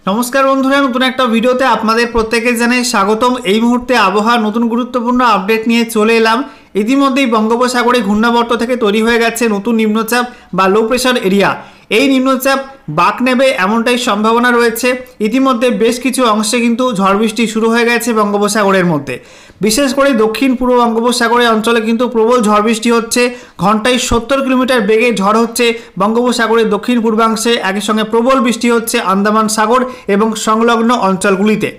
नमस्कार बंधुरा नतून एक भिडियोते आपनादेर प्रत्येके जानाई स्वागतम। এই মুহূর্তে আবহাওয়ার নতুন গুরুত্বপূর্ণ আপডেট নিয়ে চলে এলাম। ইতিমধ্যেই বঙ্গোপসাগরে ঘূর্ণাবর্ত থেকে তৈরি হয়ে গেছে নতুন নিম্নচাপ বা লো প্রেশার এরিয়া। এই নিম্নচাপ বাঁক নেবে এমনটাই সম্ভাবনা রয়েছে। ইতিমধ্যে বেশ কিছু অংশে কিন্তু ঝড় বৃষ্টি শুরু হয়ে গেছে বঙ্গোপসাগরের মধ্যে। বিশেষ করে দক্ষিণ পূর্ব বঙ্গোপসাগরের অঞ্চলে কিন্তু প্রবল ঝড় বৃষ্টি হচ্ছে। ঘন্টায় 70 কিলোমিটার বেগে ঝড় হচ্ছে বঙ্গোপসাগরের দক্ষিণ পূর্বাংশে। একই সঙ্গে প্রবল বৃষ্টি হচ্ছে আন্দামান সাগর এবং সংলগ্ন অঞ্চলগুলিতে।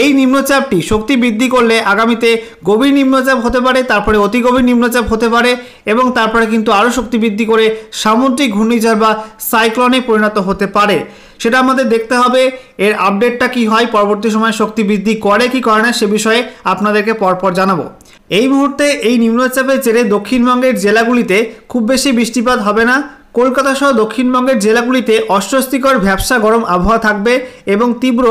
এই নিম্নচাপটি শক্তি বৃদ্ধি করলে আগামীতে গভীর নিম্নচাপ হতে পারে, তারপরে অতি গভীর নিম্নচাপ হতে পারে এবং তারপরে কিন্তু আরও শক্তি বৃদ্ধি করে সামুদ্রিক ঘূর্ণিঝড় বা সাইক্লোনে পরিণত হতে পারে। সেটা আমাদের দেখতে হবে এর আপডেটটা কি হয়, পরবর্তী সময়ে শক্তি বৃদ্ধি করে কি করে না সে বিষয়ে আপনাদেরকে পরপর জানাবো। এই মুহূর্তে এই নিম্নচাপের জেরে দক্ষিণবঙ্গের জেলাগুলিতে খুব বেশি বৃষ্টিপাত হবে না। কলকাতা সহ দক্ষিণবঙ্গের জেলাগুলিতে অস্বস্তিকর ভ্যাপসা গরম আবহাওয়া থাকবে এবং তীব্র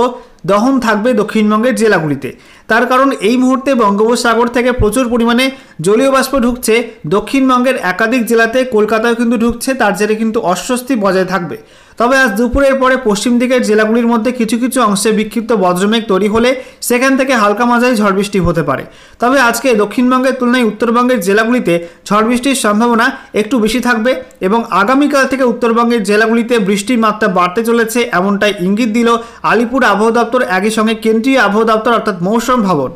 দহন থাকবে দক্ষিণবঙ্গের জেলাগুলিতে। তার কারণ এই মুহূর্তে বঙ্গোপসাগর থেকে প্রচুর পরিমাণে জলীয় বাষ্প ঢুকছে দক্ষিণবঙ্গের একাধিক জেলাতে, কলকাতাও কিন্তু ঢুকছে, তার জেরে কিন্তু অস্বস্তি বজায় থাকবে। তবে আজ দুপুরের পরে পশ্চিম দিকের জেলাগুলির মধ্যে কিছু কিছু অংশে বিক্ষিপ্ত বজ্রমেঘ তৈরি হলে সেখান থেকে হালকা মাঝারি ঝড় বৃষ্টি হতে পারে। তবে আজকে দক্ষিণবঙ্গের তুলনায় উত্তরবঙ্গের জেলাগুলিতে ঝড় বৃষ্টির সম্ভাবনা একটু বেশি থাকবে এবং আগামীকাল থেকে উত্তরবঙ্গের জেলাগুলিতে বৃষ্টির মাত্রা বাড়তে চলেছে এমনটাই ইঙ্গিত দিল আলিপুর আবহাওয়া দপ্তর, একই সঙ্গে কেন্দ্রীয় আবহাওয়া দপ্তর অর্থাৎ মৌসুম ভবন।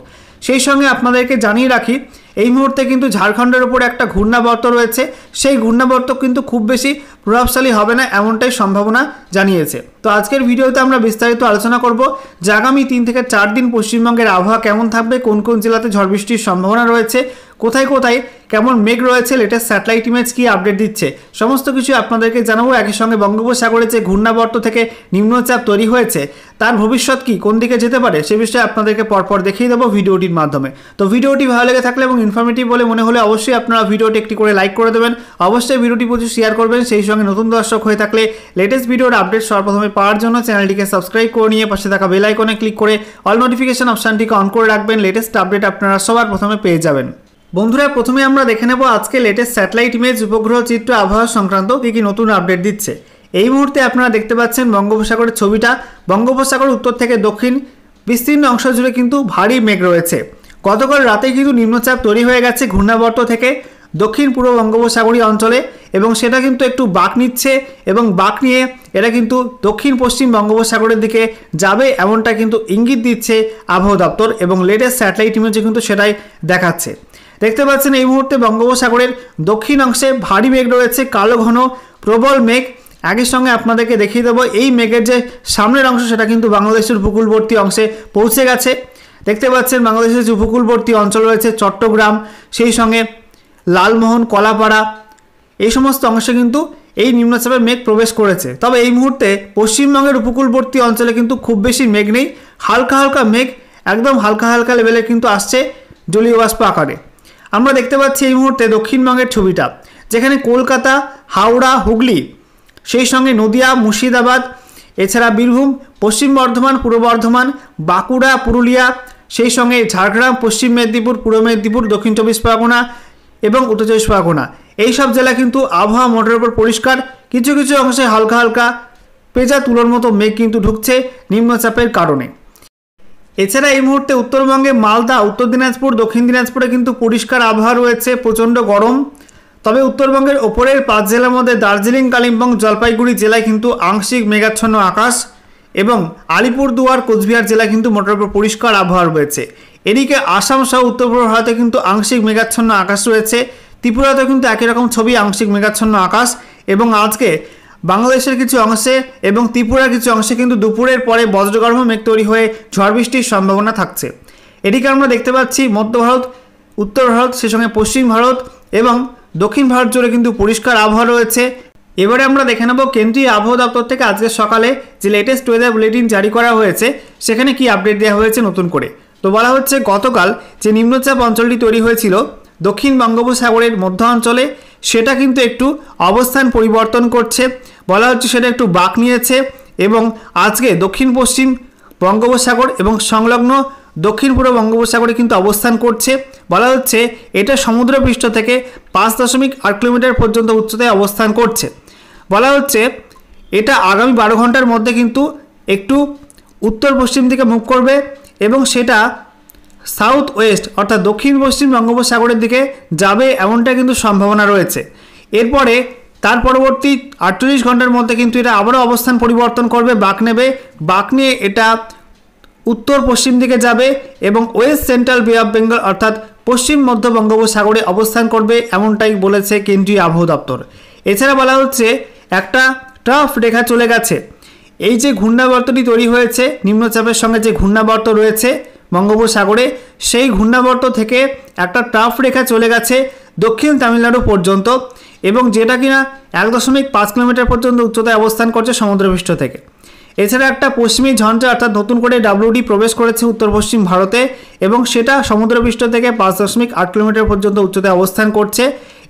সেই সঙ্গে আপনাদেরকে জানিয়ে রাখি এই মুহূর্তে কিন্তু ঝাড়খণ্ডের উপর একটা ঘূর্ণাবর্ত রয়েছে। সেই ঘূর্ণাবর্ত কিন্তু খুব বেশি প্রভাবশালী হবে না এমনটাই সম্ভাবনা জানিয়েছে। তো আজকের ভিডিওতে আমরা বিস্তারিত আলোচনা করব যে আগামী 3 থেকে 4 দিন পশ্চিমবঙ্গের আবহাওয়া কেমন থাকবে, কোন কোন জেলাতে ঝড় বৃষ্টির সম্ভাবনা রয়েছে, কোথায় কোথায় কেমন মেঘ রয়েছে, লেটেস্ট স্যাটেলাইট ইমেজ কি আপডেট দিচ্ছে, সমস্ত কিছু আপনাদেরকে জানাবো। একই সঙ্গে বঙ্গোপসাগরে যে ঘূর্ণাবর্ত থেকে নিম্নচাপ তৈরি হয়েছে তার ভবিষ্যৎ কি, কোন দিকে যেতে পারে সে বিষয়ে আপনাদেরকে পরপর দেখিয়ে দেবো ভিডিওটির মাধ্যমে। তো ভিডিওটি ভালো লেগে থাকলে এবং ইনফরমেটিভ বলে মনে হলে অবশ্যই আপনারা ভিডিওটি একটি করে লাইক করে দেবেন, অবশ্যই ভিডিওটি প্রচুর শেয়ার করবেন। সেই সঙ্গে নতুন দর্শক হয়ে থাকলে লেটেস্ট ভিডিওর আপডেট সর্বপ্রথমে পাওয়ার জন্য চ্যানেলটিকে সাবস্ক্রাইব করে নিয়ে পাশে থাকা বেল আইকনে ক্লিক করে অল নোটিফিকেশন অপশনটিকে অন করে রাখবেন। লেটেস্ট আপডেট আপনারা সবার প্রথমে পেয়ে যাবেন। বন্ধুরা, প্রথমে আমরা দেখে নেব আজকে লেটেস্ট স্যাটেলাইট ইমেজ, উপগ্রহ চিত্র, আবহাওয়া সংক্রান্ত কী কী নতুন আপডেট দিচ্ছে। এই মুহূর্তে আপনারা দেখতে পাচ্ছেন বঙ্গোপসাগরের ছবিটা। বঙ্গোপসাগর উত্তর থেকে দক্ষিণ বিস্তীর্ণ অংশ জুড়ে কিন্তু ভারী মেঘ রয়েছে। গতকাল রাতে কিন্তু নিম্নচাপ তৈরি হয়ে গেছে ঘূর্ণাবর্ত থেকে দক্ষিণ পূর্ব বঙ্গোপসাগরীয় অঞ্চলে এবং সেটা কিন্তু একটু বাঁক নিচ্ছে এবং বাঁক নিয়ে এটা কিন্তু দক্ষিণ পশ্চিম বঙ্গোপসাগরের দিকে যাবে এমনটা কিন্তু ইঙ্গিত দিচ্ছে আবহাওয়া দপ্তর এবং লেটেস্ট স্যাটেলাইট ইমেজে কিন্তু সেটাই দেখাচ্ছে। দেখতে পাচ্ছেন এই মুহূর্তে বঙ্গোপসাগরের দক্ষিণ অংশে ভারী মেঘ রয়েছে, কালো ঘন প্রবল মেঘ। একই সঙ্গে আপনাদেরকে দেখিয়ে দেবো এই মেঘের যে সামনের অংশ সেটা কিন্তু বাংলাদেশের উপকূলবর্তী অংশে পৌঁছে গেছে। দেখতে পাচ্ছেন বাংলাদেশের যে উপকূলবর্তী অঞ্চল রয়েছে চট্টগ্রাম, সেই সঙ্গে লালমোহন, কলাপাড়া, এই সমস্ত অংশে কিন্তু এই নিম্নচাপের মেঘ প্রবেশ করেছে। তবে এই মুহূর্তে পশ্চিমবঙ্গের উপকূলবর্তী অঞ্চলে কিন্তু খুব বেশি মেঘ নেই, হালকা হালকা মেঘ, একদম হালকা হালকা লেভেলে কিন্তু আসছে জলীয় বাষ্প আকারে। আমরা দেখতে পাচ্ছি এই মুহূর্তে দক্ষিণবঙ্গের ছবিটা, যেখানে কলকাতা, হাওড়া, হুগলি, সেই সঙ্গে নদিয়া, মুর্শিদাবাদ, এছাড়া বীরভূম, পশ্চিম বর্ধমান, পূর্ব বর্ধমান, বাঁকুড়া, পুরুলিয়া, সেই সঙ্গে ঝাড়গ্রাম, পশ্চিম মেদিনীপুর, পূর্ব মেদিনীপুর, দক্ষিণ 24 পরগনা এবং উত্তর 24 পরগনা, এই সব জেলা কিন্তু আবহাওয়া মোটের উপর পরিষ্কার। কিছু কিছু অংশে হালকা হালকা পেঁচা তুলোর মতো মেঘ কিন্তু ঢুকছে নিম্নচাপের কারণে। এছাড়া এই মুহূর্তে উত্তরবঙ্গে মালদা, উত্তর দিনাজপুর, দক্ষিণ দিনাজপুরে কিন্তু পরিষ্কার আবহাওয়া রয়েছে, প্রচণ্ড গরম। তবে উত্তরবঙ্গের ওপরের 5 জেলার মধ্যে দার্জিলিং, কালিম্পং, জলপাইগুড়ি জেলায় কিন্তু আংশিক মেঘাচ্ছন্ন আকাশ এবং আলিপুরদুয়ার, কোচবিহার জেলায় কিন্তু মোটের উপর পরিষ্কার আবহাওয়া রয়েছে। এদিকে আসাম সহ উত্তর পূর্ব ভারতে কিন্তু আংশিক মেঘাচ্ছন্ন আকাশ রয়েছে। ত্রিপুরাতেও কিন্তু একই রকম ছবি, আংশিক মেঘাচ্ছন্ন আকাশ। এবং আজকে বাংলাদেশের কিছু অংশে এবং ত্রিপুরার কিছু অংশে কিন্তু দুপুরের পরে বজ্রগর্ভ মেঘ তৈরি হয়ে ঝড় বৃষ্টির সম্ভাবনা থাকছে। এদিকে আমরা দেখতে পাচ্ছি মধ্য ভারত, উত্তর ভারত, সে সঙ্গে পশ্চিম ভারত এবং দক্ষিণ ভারত জুড়ে কিন্তু পরিষ্কার আবহাওয়া রয়েছে। এবারে আমরা দেখে নেব কেন্দ্রীয় আবহাওয়া দপ্তর থেকে আজকে সকালে যে লেটেস্ট ওয়েদার বুলেটিন জারি করা হয়েছে সেখানে কি আপডেট দেওয়া হয়েছে নতুন করে। তো বলা হচ্ছে গতকাল যে নিম্নচাপ অঞ্চলটি তৈরি হয়েছিল দক্ষিণ বঙ্গোপসাগরের মধ্য অঞ্চলে সেটা কিন্তু একটু অবস্থান পরিবর্তন করছে। বলা হচ্ছে সেটা একটু বাঁক নিয়েছে এবং আজকে দক্ষিণ পশ্চিম বঙ্গোপসাগর এবং সংলগ্ন দক্ষিণ পূর্ব বঙ্গোপসাগরে কিন্তু অবস্থান করছে। বলা হচ্ছে এটা সমুদ্রপৃষ্ঠ থেকে 5.8 কিলোমিটার পর্যন্ত উচ্চতায় অবস্থান করছে। বলা হচ্ছে এটা আগামী 12 ঘন্টার মধ্যে কিন্তু একটু উত্তর পশ্চিম দিকে মুভ করবে এবং সেটা সাউথ ওয়েস্ট অর্থাৎ দক্ষিণ পশ্চিম বঙ্গোপসাগরের দিকে যাবে, এমনটা কিন্তু সম্ভাবনা রয়েছে। এরপরে তার পরবর্তী 48 ঘন্টার মধ্যে কিন্তু এটা আবারও অবস্থান পরিবর্তন করবে, বাঁক নেবে, বাঁক নিয়ে এটা উত্তর পশ্চিম দিকে যাবে এবং ওয়েস্ট সেন্ট্রাল বে অফ বেঙ্গল অর্থাৎ পশ্চিম মধ্য বঙ্গোপসাগরে অবস্থান করবে, এমনটাই বলেছে কেন্দ্রীয় আবহাওয়া দপ্তর। এছাড়া বলা হচ্ছে একটা ট্রাফ রেখা চলে গেছে। এই যে ঘূর্ণাবর্তটি তৈরি হয়েছে নিম্নচাপের সঙ্গে, যে ঘূর্ণাবর্ত রয়েছে বঙ্গোপসাগরে, সেই ঘূর্ণাবর্ত থেকে একটা ট্রাফ রেখা চলে গেছে দক্ষিণ তামিলনাড়ু পর্যন্ত এবং যেটা কিনা 1.5 কিলোমিটার পর্যন্ত উচ্চতায় অবস্থান করছে সমুদ্রপৃষ্ঠ থেকে। এছাড়া একটা পশ্চিমী ঝঞ্ঝা অর্থাৎ নতুন করে WD প্রবেশ করেছে উত্তর পশ্চিম ভারতে এবং সেটা সমুদ্রপৃষ্ঠ থেকে 5.8 কিলোমিটার পর্যন্ত উচ্চতায় অবস্থান করছে।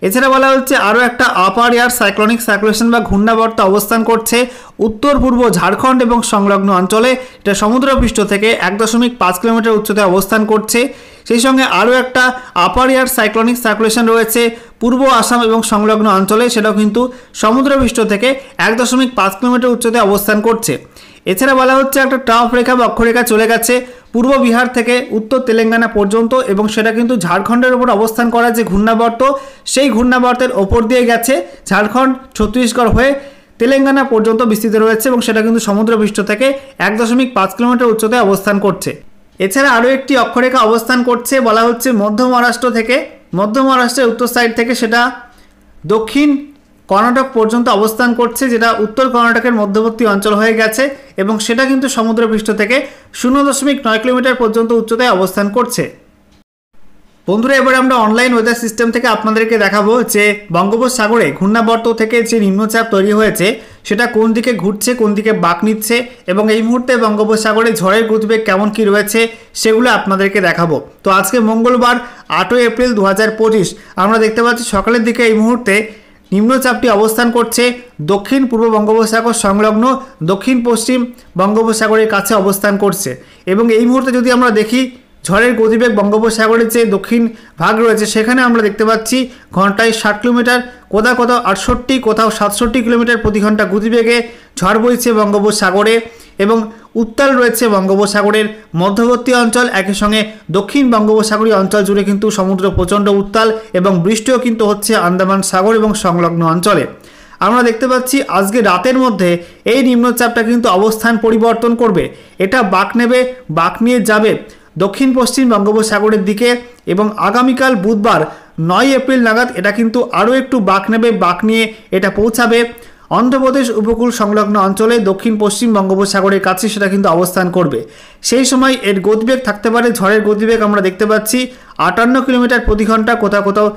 এছাড়া বলা হচ্ছে আরও একটা আপার এয়ার সাইক্লোনিক সার্কুলেশন বা ঘূর্ণাবর্ত অবস্থান করছে উত্তর পূর্ব ঝাড়খণ্ড এবং সংলগ্ন অঞ্চলে। এটা সমুদ্রপৃষ্ঠ থেকে 1.5 কিলোমিটার উচ্চতায় অবস্থান করছে। সেই সঙ্গে আরও একটা আপার এয়ার সাইক্লোনিক সার্কুলেশন রয়েছে পূর্ব আসাম এবং সংলগ্ন অঞ্চলে, সেটাও কিন্তু সমুদ্রপৃষ্ঠ থেকে 1.5 কিলোমিটার উচ্চতায় অবস্থান করছে। এছাড়া বলা হচ্ছে একটা ট্রাফ রেখা বা অক্ষরেখা চলে গেছে পূর্ব বিহার থেকে উত্তর তেলেঙ্গানা পর্যন্ত এবং সেটা কিন্তু ঝাড়খণ্ডের ওপর অবস্থান করা যে ঘূর্ণাবর্ত, সেই ঘূর্ণাবর্তের ওপর দিয়ে গেছে ঝাড়খণ্ড ছত্তিশগড় হয়ে তেলেঙ্গানা পর্যন্ত বিস্তৃত রয়েছে এবং সেটা কিন্তু সমুদ্রপৃষ্ঠ থেকে 1.5 কিলোমিটার উচ্চতায় অবস্থান করছে। এছাড়া আরও একটি অক্ষরেখা অবস্থান করছে বলা হচ্ছে মধ্য মহারাষ্ট্র থেকে, মধ্য মহারাষ্ট্রের উত্তর সাইড থেকে সেটা দক্ষিণ কর্ণাটক পর্যন্ত অবস্থান করছে, যেটা উত্তর কর্ণাটকের মধ্যবর্তী অঞ্চল হয়ে গেছে এবং সেটা কিন্তু সমুদ্রপৃষ্ঠ থেকে 0.9 কিলোমিটার পর্যন্ত উচ্চতায় অবস্থান করছে। বন্ধুরা, এবারে আমরা অনলাইন ওয়েদার সিস্টেম থেকে আপনাদেরকে দেখাবো যে বঙ্গোপসাগরে ঘূর্ণাবর্ত থেকে যে নিম্নচাপ তৈরি হয়েছে সেটা কোন দিকে ঘুরছে, কোন দিকে বাঁক নিচ্ছে এবং এই মুহূর্তে বঙ্গোপসাগরে ঝড়ের গতিবেগ কেমন কি রয়েছে সেগুলো আপনাদেরকে দেখাবো। তো আজকে মঙ্গলবার 8 এপ্রিল 2025 আমরা দেখতে পাচ্ছি সকালের দিকে এই মুহূর্তে নিম্নচাপটি অবস্থান করছে দক্ষিণ পূর্ব বঙ্গোপসাগর সংলগ্ন দক্ষিণ পশ্চিম বঙ্গোপসাগরের কাছে অবস্থান করছে এবং এই মুহূর্তে যদি আমরা দেখি ঝড়ের গতিবেগ বঙ্গোপসাগরের যে দক্ষিণ ভাগ রয়েছে সেখানে আমরা দেখতে পাচ্ছি ঘন্টায় 60 কিলোমিটার, কোথাও কোথাও 68, কোথাও 67 কিলোমিটার প্রতি ঘন্টা গতিবেগে ঝড় বইছে বঙ্গোপসাগরে এবং উত্তাল রয়েছে বঙ্গোপসাগরের মধ্যবর্তী অঞ্চল, একই সঙ্গে দক্ষিণ বঙ্গোপসাগরীয় অঞ্চল জুড়ে কিন্তু সমুদ্র প্রচণ্ড উত্তাল এবং বৃষ্টিও কিন্তু হচ্ছে আন্দামান সাগর এবং সংলগ্ন অঞ্চলে। আমরা দেখতে পাচ্ছি আজকে রাতের মধ্যে এই নিম্নচাপটা কিন্তু অবস্থান পরিবর্তন করবে, এটা বাঁক নেবে, বাঁক নিয়ে যাবে দক্ষিণ পশ্চিম বঙ্গোপসাগরের দিকে এবং আগামীকাল বুধবার 9 এপ্রিল নাগাদ এটা কিন্তু আরও একটু বাঁক নেবে, বাঁক নিয়ে এটা পৌঁছাবে অন্ধ্রপ্রদেশ উপকূল সংলগ্ন অঞ্চলে দক্ষিণ পশ্চিম বঙ্গোপসাগরের কাছে সেটা কিন্তু অবস্থান করবে। সেই সময় এর গতিবেগ থাকতে পারে, ঝড়ের গতিবেগ আমরা দেখতে পাচ্ছি 58 কিলোমিটার প্রতি ঘন্টা, কোথাও কোথাও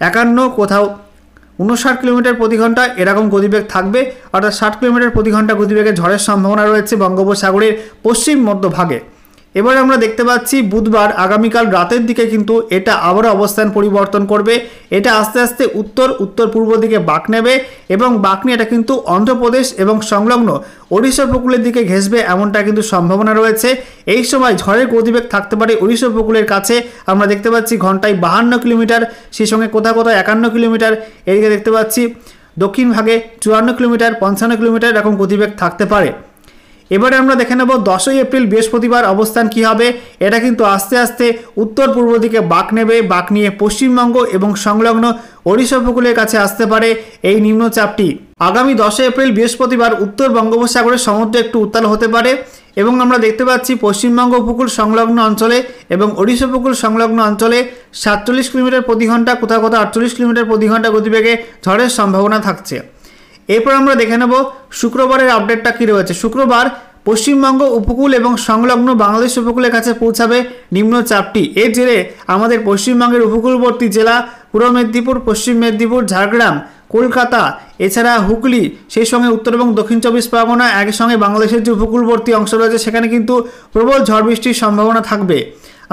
51, কোথাও 59 কিলোমিটার প্রতি ঘন্টা এরকম গতিবেগ থাকবে, অর্থাৎ 60 কিলোমিটার প্রতি ঘন্টা গতিবেগে ঝড়ের সম্ভাবনা রয়েছে বঙ্গোপসাগরের পশ্চিম মধ্যভাগে। এবারে আমরা দেখতে পাচ্ছি বুধবার আগামীকাল রাতের দিকে কিন্তু এটা আবারও অবস্থান পরিবর্তন করবে, এটা আস্তে আস্তে উত্তর পূর্ব দিকে বাঁক নেবে এবং বাঁক নিয়ে এটা কিন্তু অন্ধ্রপ্রদেশ এবং সংলগ্ন ওড়িশা উপকূলের দিকে ঘেঁষবে, এমনটা কিন্তু সম্ভাবনা রয়েছে। এই সময় ঝড়ের গতিবেগ থাকতে পারে ওড়িশা উপকূলের কাছে, আমরা দেখতে পাচ্ছি ঘন্টায় 52 কিলোমিটার, সেই সঙ্গে কোথাও কোথাও 51 কিলোমিটার, এদিকে দেখতে পাচ্ছি দক্ষিণ ভাগে 54 কিলোমিটার, 55 কিলোমিটার এরকম গতিবেগ থাকতে পারে। এবারে আমরা দেখে নেব 10 এপ্রিল বৃহস্পতিবার অবস্থান কি হবে। এটা কিন্তু আস্তে আস্তে উত্তর পূর্ব দিকে বাঁক নেবে, বাঁক নিয়ে পশ্চিমবঙ্গ এবং সংলগ্ন ওড়িশা উপকূলের কাছে আসতে পারে এই নিম্নচাপটি। আগামী 10 এপ্রিল বৃহস্পতিবার উত্তর বঙ্গোপসাগরের সমুদ্র একটু উত্তাল হতে পারে এবং আমরা দেখতে পাচ্ছি পশ্চিমবঙ্গ উপকূল সংলগ্ন অঞ্চলে এবং ওড়িশা উপকূল সংলগ্ন অঞ্চলে 47 কিলোমিটার প্রতি ঘন্টা, কোথাও কোথাও 48 কিলোমিটার প্রতি ঘন্টা গতিবেগে ঝড়ের সম্ভাবনা থাকছে। এরপর আমরা দেখে নেব শুক্রবারের আপডেটটা কী রয়েছে। শুক্রবার পশ্চিমবঙ্গ উপকূল এবং সংলগ্ন বাংলাদেশ উপকূলের কাছে পৌঁছাবে নিম্নচাপটি। এর জেরে আমাদের পশ্চিমবঙ্গের উপকূলবর্তী জেলা পূর্ব মেদিনীপুর, পশ্চিম মেদিনীপুর, ঝাড়গ্রাম, কলকাতা, এছাড়া হুগলি, সেই সঙ্গে উত্তর এবং দক্ষিণ 24 পরগনা, একই সঙ্গে বাংলাদেশের যে উপকূলবর্তী অংশ রয়েছে সেখানে কিন্তু প্রবল ঝড় বৃষ্টির সম্ভাবনা থাকবে।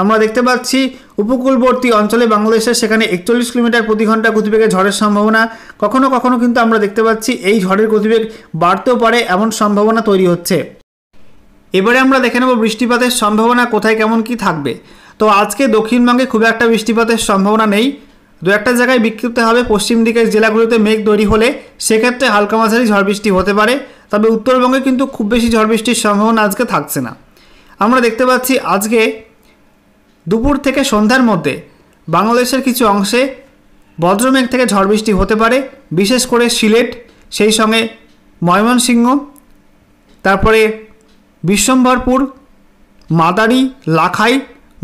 আমরা দেখতে পাচ্ছি উপকূলবর্তী অঞ্চলে বাংলাদেশের সেখানে 41 কিলোমিটার প্রতি ঘন্টা গতিবেগে ঝড়ের সম্ভাবনা, কখনো কখনো কিন্তু আমরা দেখতে পাচ্ছি এই ঝড়ের গতিবেগ বাড়তেও পারে, এমন সম্ভাবনা তৈরি হচ্ছে। এবারে আমরা দেখে নেব বৃষ্টিপাতের সম্ভাবনা কোথায় কেমন কি থাকবে। তো আজকে দক্ষিণবঙ্গে খুব একটা বৃষ্টিপাতের সম্ভাবনা নেই, দু একটা জায়গায় বিক্ষিপ্ত হবে পশ্চিম দিকের জেলাগুলোতে মেঘ তৈরি হলে সেক্ষেত্রে হালকা মাঝারি ঝড় বৃষ্টি হতে পারে। তবে উত্তরবঙ্গে কিন্তু খুব বেশি ঝড় বৃষ্টির সম্ভাবনা আজকে থাকছে না। আমরা দেখতে পাচ্ছি আজকে দুপুর থেকে সন্ধ্যার মধ্যে বাংলাদেশের কিছু অংশে বজ্রমেঘ থেকে ঝড় বৃষ্টি হতে পারে, বিশেষ করে সিলেট, সেই সঙ্গে ময়মনসিংহ, তারপরে বিশ্বম্ভরপুর, মাদারি, লাখাই,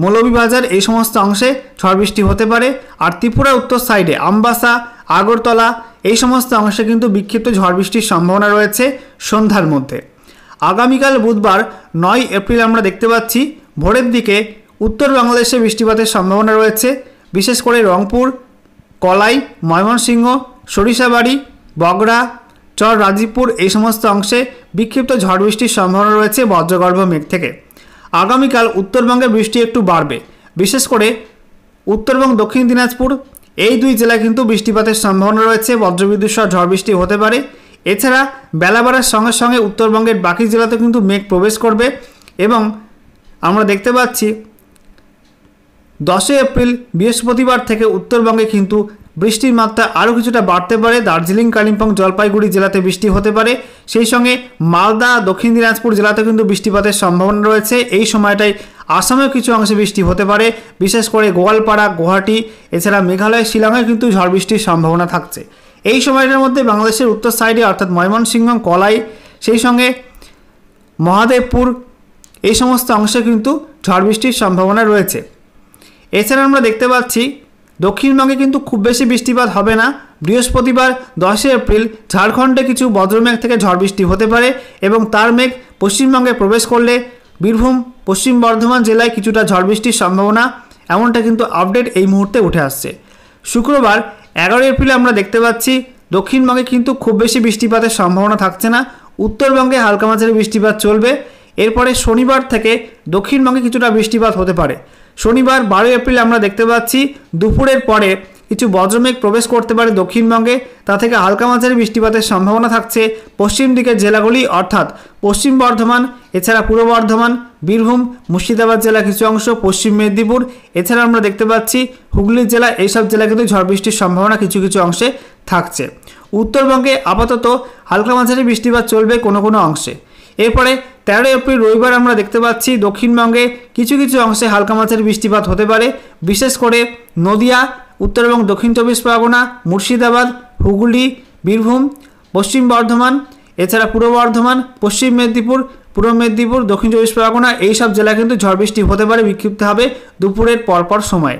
মৌলভীবাজার এই সমস্ত অংশে ঝড় বৃষ্টি হতে পারে। আর ত্রিপুরা উত্তর সাইডে আমবাসা, আগরতলা এই সমস্ত অংশে কিন্তু বিক্ষিপ্ত ঝড় বৃষ্টির সম্ভাবনা রয়েছে সন্ধ্যার মধ্যে। আগামীকাল বুধবার 9 এপ্রিল আমরা দেখতে পাচ্ছি ভোরের দিকে উত্তর বাংলাদেশে বৃষ্টিপাতের সম্ভাবনা রয়েছে, বিশেষ করে রংপুর, কলাই, ময়মনসিংহ, সরিষাবাড়ি, বগড়া, চর রাজীবপুর এই সমস্ত অংশে বিক্ষিপ্ত ঝড় বৃষ্টির সম্ভাবনা রয়েছে বজ্রগর্ভ মেঘ থেকে। আগামীকাল উত্তরবঙ্গে বৃষ্টি একটু বাড়বে, বিশেষ করে উত্তরবঙ্গ, দক্ষিণ দিনাজপুর এই দুই জেলায় কিন্তু বৃষ্টিপাতের সম্ভাবনা রয়েছে, বজ্রবিদ্যুৎ সহ ঝড় বৃষ্টি হতে পারে। এছাড়া বেলা বাড়ার সঙ্গে সঙ্গে উত্তরবঙ্গের বাকি জেলাতে কিন্তু মেঘ প্রবেশ করবে এবং আমরা দেখতে পাচ্ছি 10 এপ্রিল বৃহস্পতিবার থেকে উত্তরবঙ্গে কিন্তু বৃষ্টির মাত্রা আরও কিছুটা বাড়তে পারে। দার্জিলিং, কালিম্পং, জলপাইগুড়ি জেলাতে বৃষ্টি হতে পারে, সেই সঙ্গে মালদা, দক্ষিণ দিনাজপুর জেলাতে কিন্তু বৃষ্টিপাতের সম্ভাবনা রয়েছে। এই সময়টায় আসামেও কিছু অংশে বৃষ্টি হতে পারে, বিশেষ করে গোয়ালপাড়া, গুয়াহাটি, এছাড়া মেঘালয়, শিলংয়ে কিন্তু ঝড় বৃষ্টির সম্ভাবনা থাকছে। এই সময়টার মধ্যে বাংলাদেশের উত্তর সাইডে অর্থাৎ ময়মনসিংহ, কলাই, সেই সঙ্গে মহাদেবপুর এই সমস্ত অংশে কিন্তু ঝড় বৃষ্টির সম্ভাবনা রয়েছে। এছাড়া আমরা দেখতে পাচ্ছি দক্ষিণবঙ্গে কিন্তু খুব বেশি বৃষ্টিপাত হবে না। বৃহস্পতিবার 10 এপ্রিল ঝাড়খণ্ডে কিছু বজ্রমেঘ থেকে ঝড় বৃষ্টি হতে পারে এবং তার মেঘ পশ্চিমবঙ্গে প্রবেশ করলে বীরভূম, পশ্চিম বর্ধমান জেলায় কিছুটা ঝড় বৃষ্টির সম্ভাবনা, এমনটা কিন্তু আপডেট এই মুহূর্তে উঠে আসছে। শুক্রবার 11 এপ্রিল আমরা দেখতে পাচ্ছি দক্ষিণবঙ্গে কিন্তু খুব বেশি বৃষ্টিপাতের সম্ভাবনা থাকছে না, উত্তরবঙ্গে হালকা মাঝারি বৃষ্টিপাত চলবে। এরপরে শনিবার থেকে দক্ষিণবঙ্গে কিছুটা বৃষ্টিপাত হতে পারে। শনিবার 12 এপ্রিল আমরা দেখতে পাচ্ছি দুপুরের পরে কিছু বজ্রমেঘ প্রবেশ করতে পারে দক্ষিণবঙ্গে, তা থেকে হালকা মাঝারি বৃষ্টিপাতের সম্ভাবনা থাকছে পশ্চিম দিকের জেলাগুলি অর্থাৎ পশ্চিম বর্ধমান, এছাড়া পূর্ব বর্ধমান, বীরভূম, মুর্শিদাবাদ জেলা কিছু অংশ, পশ্চিম মেদিনীপুর, এছাড়া আমরা দেখতে পাচ্ছি হুগলি জেলা, এইসব জেলা কিন্তু ঝড় বৃষ্টির সম্ভাবনা কিছু কিছু অংশে থাকছে। উত্তরবঙ্গে আপাতত হালকা মাঝারি বৃষ্টিপাত চলবে কোনো কোনো অংশে। এরপরে 13 এপ্রিল রবিবার আমরা দেখতে পাচ্ছি দক্ষিণবঙ্গে কিছু কিছু অংশে হালকা মাঝারি বৃষ্টিপাত হতে পারে, বিশেষ করে নদিয়া, উত্তরবঙ্গ, দক্ষিণ 24 পরগনা, মুর্শিদাবাদ, হুগলি, বীরভূম, পশ্চিম বর্ধমান, এছাড়া পূর্ব বর্ধমান, পশ্চিম মেদিনীপুর, পূর্ব মেদিনীপুর, দক্ষিণ 24 পরগনা এইসব জেলায় কিন্তু ঝড় বৃষ্টি হতে পারে বিক্ষিপ্ত হবে দুপুরের পরপর সময়ে।